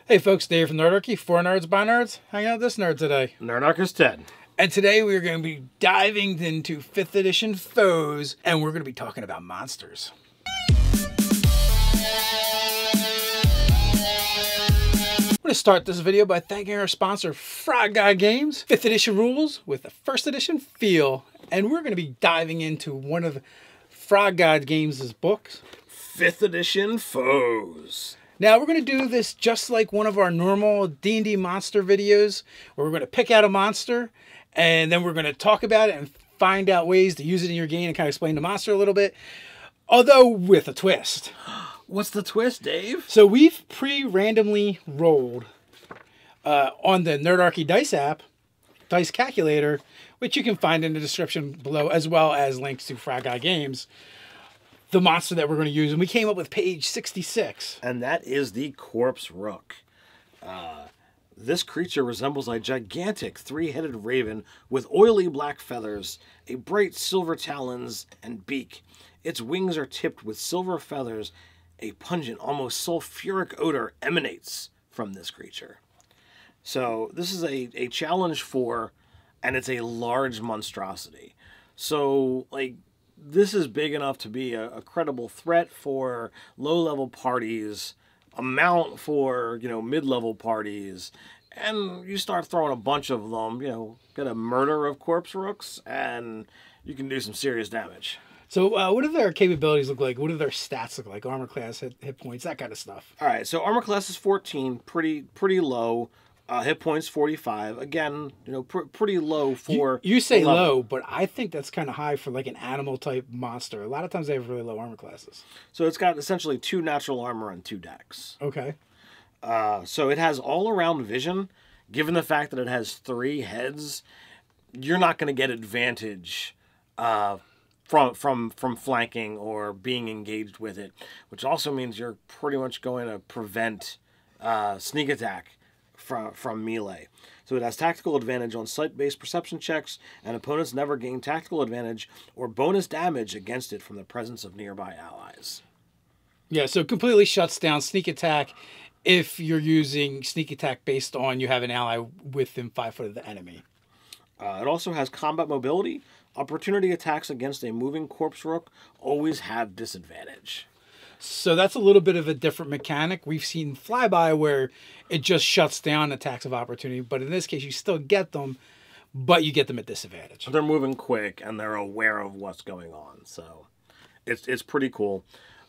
Hey folks, Dave from Nerdarchy, for nerds by nerds. Hanging out with this nerd today. Nerdarchy's Ted. And today we're going to be diving into 5th edition foes, and we're going to be talking about monsters. I'm going to start this video by thanking our sponsor, Froschgottspiele Games. 5th edition rules with a 1st edition feel. And we're going to be diving into one of Froschgottspiele Games' books. 5th edition foes. Now, we're going to do this just like one of our normal D&D monster videos, where we're going to pick out a monster, and then we're going to talk about it and find out ways to use it in your game and kind of explain the monster a little bit, although with a twist. What's the twist, Dave? So we've pre-randomly rolled on the Nerdarchy Dice app, Dice Calculator, which you can find in the description below, as well as links to Froschgottspiele Games, the monster that we're going to use, and we came up with page 66. And that is the corpse rook. This creature resembles a gigantic three-headed raven with oily black feathers, a bright silver talons, and beak. Its wings are tipped with silver feathers. A pungent, almost sulfuric odor emanates from this creature. So this is a challenge for, and it's a large monstrosity. So, like, this is big enough to be a credible threat for low-level parties, a mount for, mid-level parties, and you start throwing a bunch of them, get a murder of corpse rooks, and you can do some serious damage. So what do their capabilities look like? What do their stats look like? Armor class, hit points, that kind of stuff. All right, so armor class is 14, pretty low. Hit points 45. Again, pretty low for. You say low, but I think that's kind of high for like an animal type monster. A lot of times they have really low armor classes. So it's got essentially 2 natural armor and 2 dex. Okay. So it has all around vision. Given the fact that it has 3 heads, you're not going to get advantage from flanking or being engaged with it, which also means you're pretty much going to prevent sneak attack from melee. So it has tactical advantage on sight-based perception checks, and opponents never gain tactical advantage or bonus damage against it from the presence of nearby allies. Yeah, so it completely shuts down sneak attack if you're using sneak attack based on you have an ally within 5 foot of the enemy. It also has combat mobility. Opportunity attacks against a moving corpse rook always have disadvantage. So that's a little bit of a different mechanic. We've seen flyby where it just shuts down attacks of opportunity, but in this case you still get them, but you get them at disadvantage. They're moving quick and they're aware of what's going on, so it's pretty cool.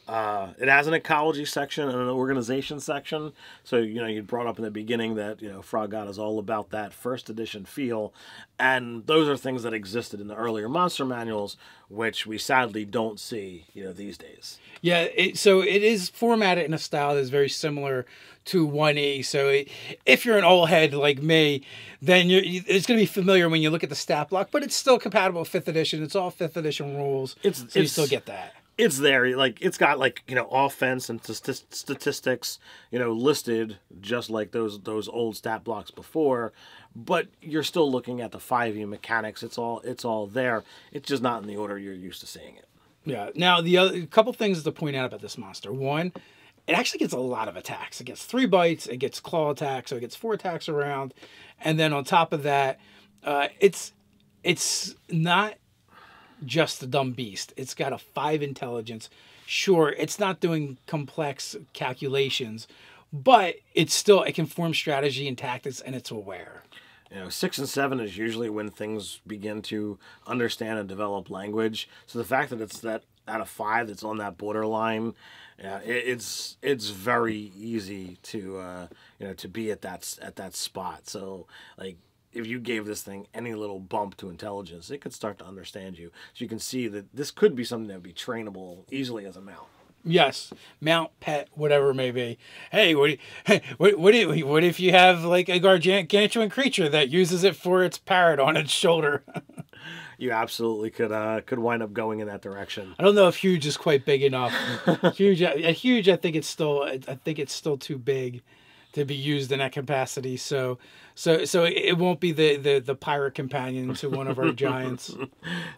It has an ecology section and an organization section. So, you brought up in the beginning that, Froschgottspiele is all about that 1st edition feel. And those are things that existed in the earlier monster manuals, which we sadly don't see, these days. Yeah, so it is formatted in a style that's very similar to 1E. So if you're an old head like me, then it's going to be familiar when you look at the stat block, but it's still compatible with 5th edition. It's all 5th edition rules, so you still get that. It's there, it's got offense and statistics, listed just like those old stat blocks before, but you're still looking at the 5e mechanics. It's all there. It's just not in the order you're used to seeing it. Yeah. Now a couple things to point out about this monster. One, it actually gets a lot of attacks. It gets 3 bites. It gets claw attacks. So it gets 4 attacks around, and then on top of that, it's not just a dumb beast. It's got a 5 intelligence. Sure, it's not doing complex calculations, but it can form strategy and tactics, and it's aware. 6 and 7 is usually when things begin to understand and develop language. So the fact that it's that out of 5 that's on that borderline, it's very easy to to be at that spot. So if you gave this thing any little bump to intelligence, it could start to understand you. So you can see that this could be something that would be trainable easily as a mount. Yes, mount, pet, whatever it may be. Hey, what if you have like a gargantuan creature that uses it for its parrot on its shoulder? You absolutely could wind up going in that direction. I don't know if huge is quite big enough. Huge, I think it's still too big to be used in that capacity. So it won't be the pirate companion to one of our giants.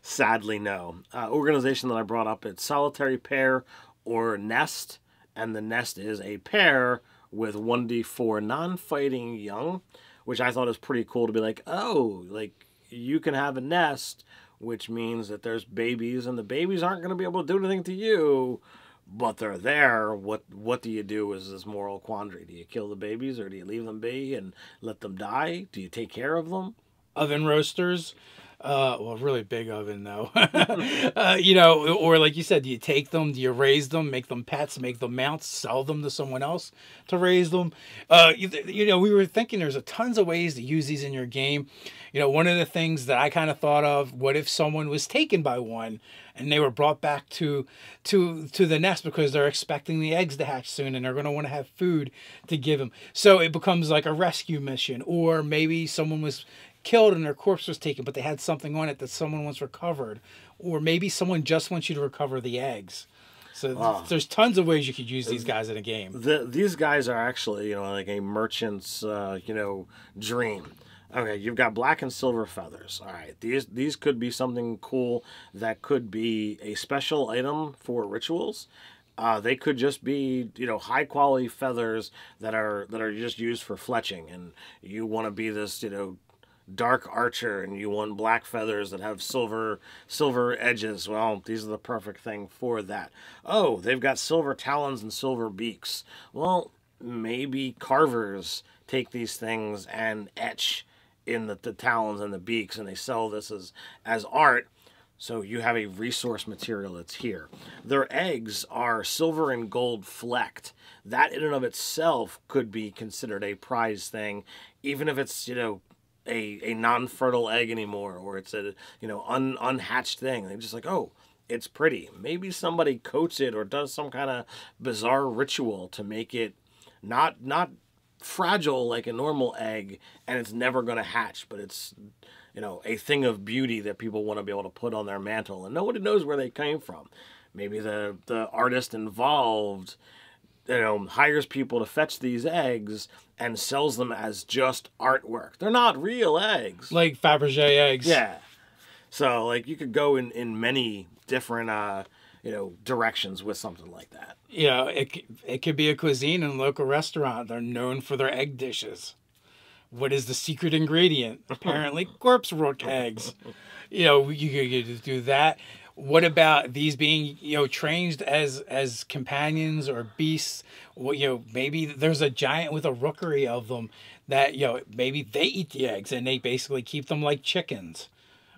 Sadly, no. Organization that I brought up, it's solitary pair or nest, and the nest is a pair with 1d4 non-fighting young, which I thought was pretty cool to be like, oh, like you can have a nest, which means that there's babies, and the babies aren't going to be able to do anything to you, but they're there. What do you do is this moral quandary. Do you kill the babies, or do you leave them be and let them die? Do you take care of them? Oven roasters. Well, really big oven though. You know, or like you said, do you take them? Do you raise them? Make them pets? Make them mounts? Sell them to someone else to raise them? You know, we were thinking there's a tons of ways to use these in your game. You know, one of the things that I kind of thought of: what if someone was taken by one and they were brought back to the nest because they're expecting the eggs to hatch soon and they're going to want to have food to give them? So it becomes like a rescue mission, or maybe someone was killed and their corpse was taken, but they had something on it that someone wants recovered, or maybe someone just wants you to recover the eggs. So there's tons of ways you could use these guys in a game. These guys are actually, you know, like a merchant's, you know, dream. Okay, you've got black and silver feathers. All right, these could be something cool that could be a special item for rituals. They could just be, you know, high quality feathers that are just used for fletching, and you want to be this, you know, dark archer and you want black feathers that have silver edges. Well, these are the perfect thing for that. Oh, they've got silver talons and silver beaks. Well, maybe carvers take these things and etch in the talons and the beaks, and they sell this as art. So you have a resource material that's here. Their eggs are silver and gold flecked. That in and of itself could be considered a prize thing, even if it's, you know, a non-fertile egg anymore, or it's a, you know, unhatched thing. They're just like, oh, it's pretty. Maybe somebody coats it or does some kind of bizarre ritual to make it not fragile like a normal egg, and it's never going to hatch, but it's, you know, a thing of beauty that people want to be able to put on their mantle, and nobody knows where they came from. Maybe the artist involved, you know, hires people to fetch these eggs and sells them as just artwork. They're not real eggs. Like Fabergé eggs. Yeah. So, like, you could go in many different, you know, directions with something like that. You know, it could be a cuisine in a local restaurant. They're known for their egg dishes. What is the secret ingredient? Apparently, corpse rook eggs. You know, you could do that. What about these being, you know, trained as companions or beasts? Well, you know, maybe there's a giant with a rookery of them that, you know, maybe they eat the eggs and they basically keep them like chickens.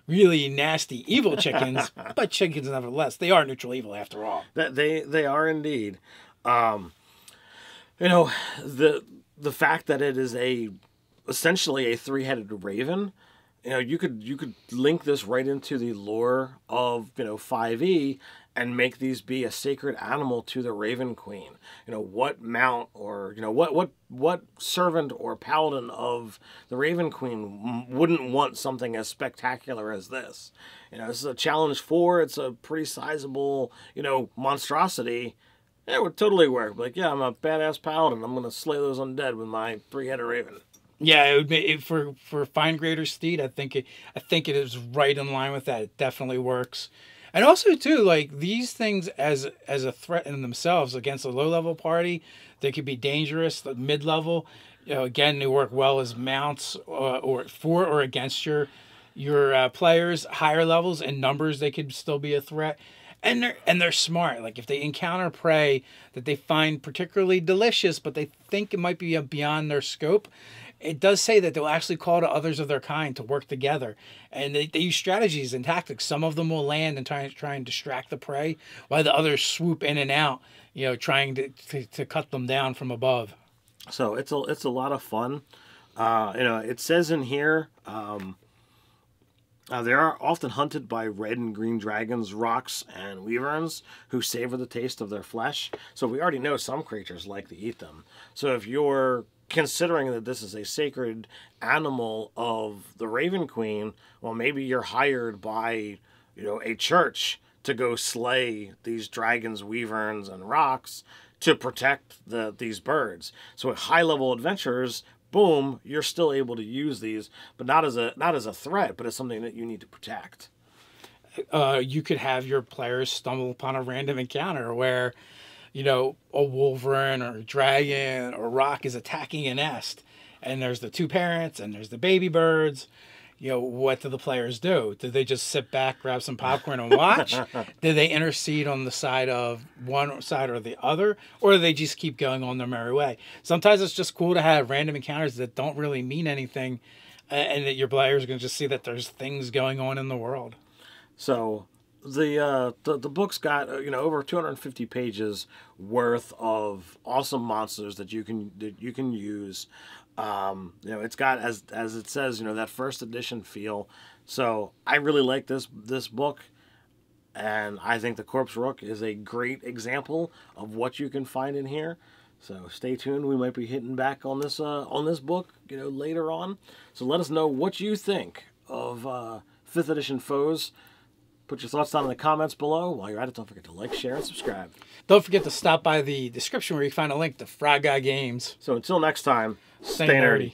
Really nasty, evil chickens, but chickens nevertheless. They are neutral evil after all. That they are indeed. You know, the fact that it is essentially a three-headed raven. You know, you could link this right into the lore of, you know, 5e and make these be a sacred animal to the Raven Queen. You know, what mount or, you know, what servant or paladin of the Raven Queen wouldn't want something as spectacular as this? You know, this is a challenge 4. It's a pretty sizable, you know, monstrosity. It would totally work. Like, yeah, I'm a badass paladin. I'm going to slay those undead with my three-headed raven. Yeah, it would be for Fine Greater Steed. I think it is right in line with that. It definitely works, and also too, like these things as a threat in themselves against a low level party, they could be dangerous. The mid level, you know, again, they work well as mounts or for or against your players. Higher levels and numbers, they could still be a threat. And they're smart. Like if they encounter prey that they find particularly delicious, but they think it might be beyond their scope, it does say that they'll actually call to others of their kind to work together. And they use strategies and tactics. Some of them will land and try and distract the prey, while the others swoop in and out, you know, trying to cut them down from above. So it's a lot of fun. You know, it says in here, they are often hunted by red and green dragons, rocks, and wyverns who savor the taste of their flesh. So we already know some creatures like to eat them. So if you're considering that this is a sacred animal of the Raven Queen, well, maybe you're hired by, you know, a church to go slay these dragons, wyverns, and rocks to protect these birds. So at high-level adventurers, boom, you're still able to use these, but not as a threat, but as something that you need to protect. You could have your players stumble upon a random encounter where, you know, a wolverine or a dragon or rock is attacking a nest, and there's the two parents and there's the baby birds. You know, what do the players do? Do they just sit back, grab some popcorn, and watch? Do they intercede on the side of one side or the other? Or do they just keep going on their merry way? Sometimes it's just cool to have random encounters that don't really mean anything, and that your players are going to just see that there's things going on in the world. So the book's got over 250 pages worth of awesome monsters that you can use. It's got, as it says, that first edition feel. So I really like this book, and I think the Corpse Rook is a great example of what you can find in here. So stay tuned. We might be hitting back on this book, later on. So let us know what you think of 5th edition foes. Put your thoughts down in the comments below. While you're at it, don't forget to like, share, and subscribe. Don't forget to stop by the description where you find a link to Frog Guy Games. So until next time, stay nerdy.